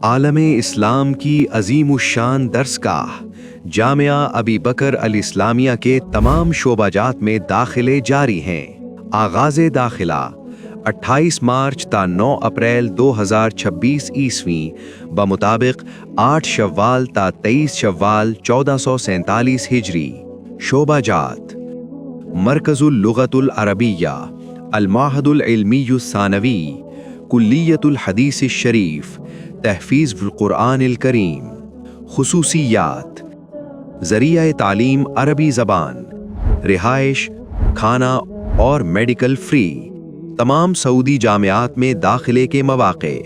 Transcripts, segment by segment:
عالم اسلام کی عظیم الشان درسگاہ جامعہ ابی بکر الاسلامیہ کے تمام شعبہ جات میں داخلے جاری ہیں۔ آغاز داخلہ 28 مارچ تا 9 اپریل 2026 عیسوی بمطابق 8 شوال تا 23 شوال 1447 ہجری۔ شعبہ جات: مرکز اللغت العربیہ، المعہد العلمی الثانوی، کلیت الحدیث الشریف، تحفیظ القرآن الکریم۔ خصوصیات: ذریعہ تعلیم عربی زبان، رہائش، کھانا اور میڈیکل فری، تمام سعودی جامعات میں داخلے کے مواقع،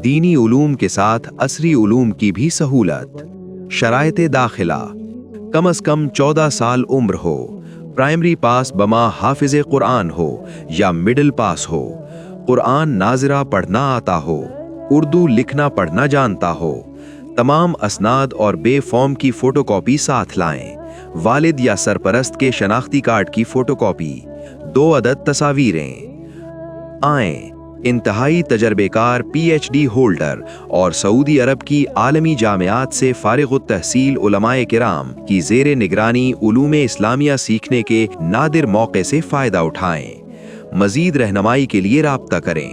دینی علوم کے ساتھ عصری علوم کی بھی سہولت۔ شرائط داخلہ: کم از کم 14 سال عمر ہو، پرائمری پاس بما حافظ قرآن ہو یا مڈل پاس ہو، قرآن ناظرہ پڑھنا آتا ہو، اردو لکھنا پڑھنا جانتا ہو، تمام اسناد اور بے فارم کی فوٹو کاپی ساتھ لائیں، والد یا سرپرست کے شناختی کارڈ کی فوٹو کاپی، 2 عدد تصاویریں۔ آئیں، انتہائی تجربے کار پی ایچ ڈی ہولڈر اور سعودی عرب کی عالمی جامعات سے فارغ التحصیل علماء کرام کی زیر نگرانی علوم اسلامیہ سیکھنے کے نادر موقع سے فائدہ اٹھائیں۔ مزید رہنمائی کے لیے رابطہ کریں۔